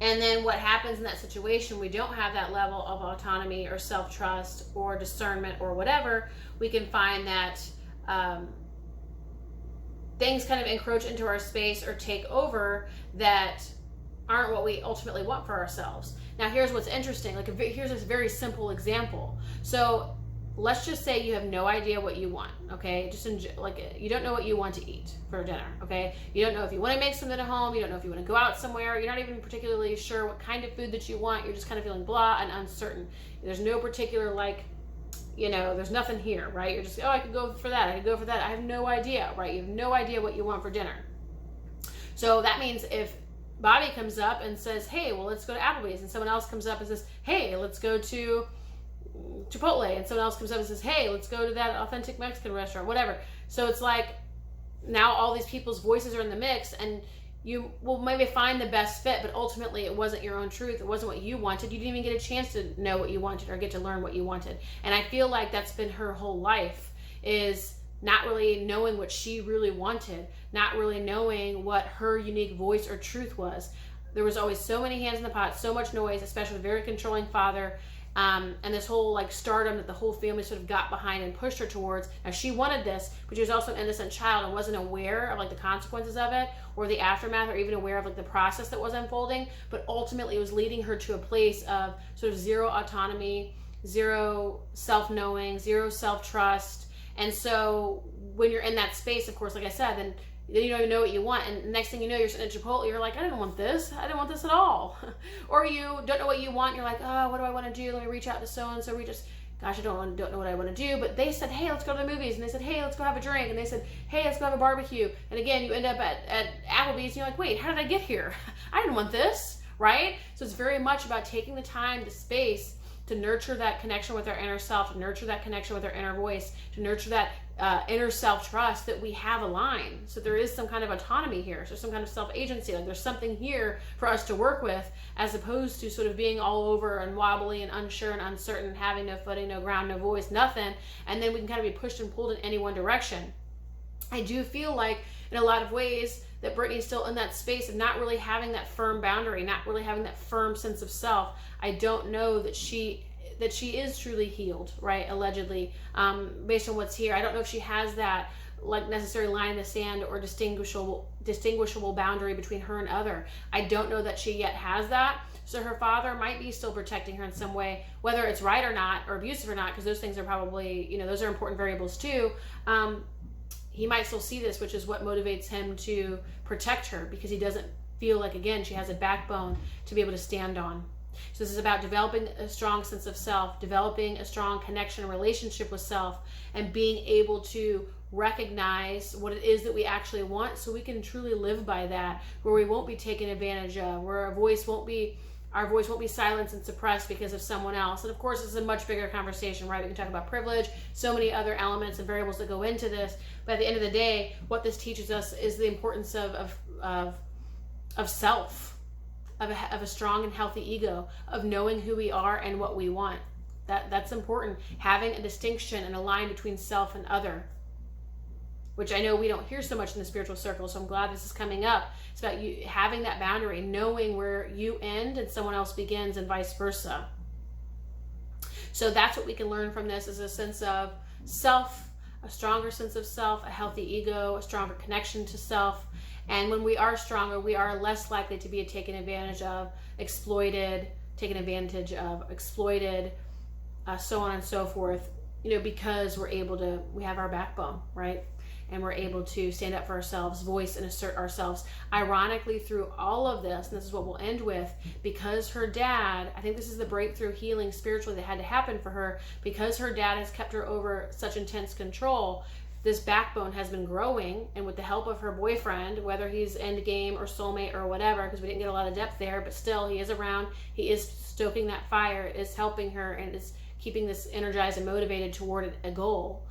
And then what happens in that situation, we don't have that level of autonomy or self-trust or discernment or whatever. We can find that things kind of encroach into our space or take over that aren't what we ultimately want for ourselves. Now here's what's interesting. Here's this very simple example. So let's just say you have no idea what you want, okay? You don't know what you want to eat for dinner, okay? You don't know if you want to make something at home. You don't know if you want to go out somewhere. You're not even particularly sure what kind of food that you want. You're just kind of feeling blah and uncertain. There's no particular there's nothing here, right? You're just, I could go for that. I could go for that. I have no idea, right? You have no idea what you want for dinner. So that means if Bobby comes up and says, hey, well, let's go to Applebee's, and someone else comes up and says, hey, let's go to Chipotle, and someone else comes up and says, hey, let's go to that authentic Mexican restaurant, whatever. So it's like now all these people's voices are in the mix, and you will maybe find the best fit, but ultimately it wasn't your own truth. It wasn't what you wanted. You didn't even get a chance to know what you wanted or get to learn what you wanted. And I feel like that's been her whole life, is not really knowing what she really wanted, not really knowing what her unique voice or truth was. There was always so many hands in the pot, so much noise, especially a very controlling father, and this whole like stardom that the whole family sort of got behind and pushed her towards. Now she wanted this, but she was also an innocent child and wasn't aware of like the consequences of it or the aftermath, or even aware of like the process that was unfolding. But ultimately it was leading her to a place of sort of zero autonomy, zero self-knowing, zero self-trust. And so when you're in that space, of course, like I said, then you don't even know what you want, and the next thing you know, you're sitting at Chipotle, you're like, I didn't want this at all. Or you don't know what you want, you're like, oh, what do I want to do? Let me reach out to so-and-so, gosh, I don't know what I want to do, but they said, hey, let's go to the movies, and they said, hey, let's go have a drink, and they said, hey, let's go have a barbecue, and again, you end up at Applebee's, and you're like, wait, how did I get here? I didn't want this, right? So it's very much about taking the time, the space, to nurture that connection with our inner self, to nurture that connection with our inner voice, to nurture that inner self-trust that we have aligned. So there is some kind of autonomy here. So some kind of self-agency. Like there's something here for us to work with, as opposed to sort of being all over and wobbly and unsure and uncertain, having no footing, no ground, no voice, nothing. And then we can kind of be pushed and pulled in any one direction. I do feel like in a lot of ways that Britney's still in that space of not really having that firm boundary, not really having that firm sense of self. I don't know that she is truly healed, right? Allegedly, based on what's here. I don't know if she has that like necessary line in the sand or distinguishable boundary between her and other. I don't know that she yet has that. So her father might be still protecting her in some way, whether it's right or not, or abusive or not, because those things are probably, those are important variables too. He might still see this, which is what motivates him to protect her, because he doesn't feel like, again, she has a backbone to be able to stand on. So this is about developing a strong sense of self, developing a strong connection and relationship with self, and being able to recognize what it is that we actually want, so we can truly live by that, where we won't be taken advantage of, where our voice won't be silenced and suppressed because of someone else. And of course, this is a much bigger conversation, right? We can talk about privilege, so many other elements and variables that go into this. But at the end of the day, what this teaches us is the importance of self, of a strong and healthy ego, of knowing who we are and what we want. That's important. Having a distinction and a line between self and other, which I know we don't hear so much in the spiritual circle, so I'm glad this is coming up. It's about you having that boundary, knowing where you end and someone else begins, and vice versa. So that's what we can learn from this, is a sense of self, a stronger sense of self, a healthy ego, a stronger connection to self. And when we are stronger, we are less likely to be taken advantage of, exploited, so on and so forth, because we have our backbone, right? And we're able to stand up for ourselves, voice and assert ourselves. Ironically, through all of this, and this is what we'll end with, because her dad, I think this is the breakthrough healing spiritually that had to happen for her, because her dad has kept her over such intense control, this backbone has been growing, and with the help of her boyfriend, whether he's endgame or soulmate or whatever, because we didn't get a lot of depth there, but still he is around, he is stoking that fire, is helping her, and is keeping this energized and motivated toward a goal.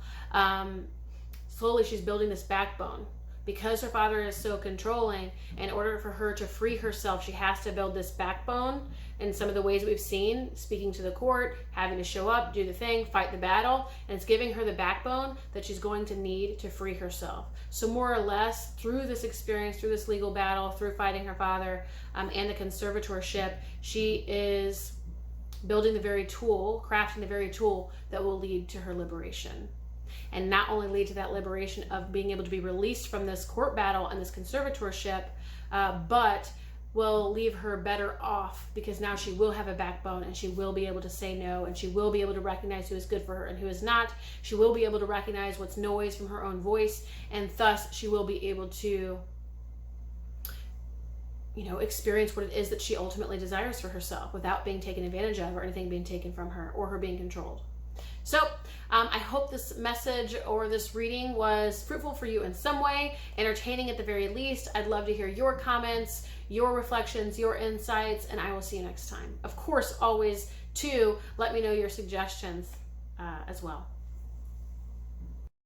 Slowly she's building this backbone. Because her father is so controlling, in order for her to free herself, she has to build this backbone. And some of the ways we've seen, speaking to the court, having to show up, do the thing, fight the battle, and it's giving her the backbone that she's going to need to free herself. So more or less, through this experience, through this legal battle, through fighting her father, and the conservatorship, she is building the very tool, crafting the very tool that will lead to her liberation. And not only lead to that liberation of being able to be released from this court battle and this conservatorship, but will leave her better off, because now she will have a backbone, and she will be able to say no, and she will be able to recognize who is good for her and who is not. She will be able to recognize what's noise from her own voice, and thus she will be able to experience what it is that she ultimately desires for herself, without being taken advantage of, or anything being taken from her, or her being controlled. So I hope this message or this reading was fruitful for you in some way, entertaining at the very least. I'd love to hear your comments, your reflections, your insights, and I will see you next time. Of course, always too, let me know your suggestions as well.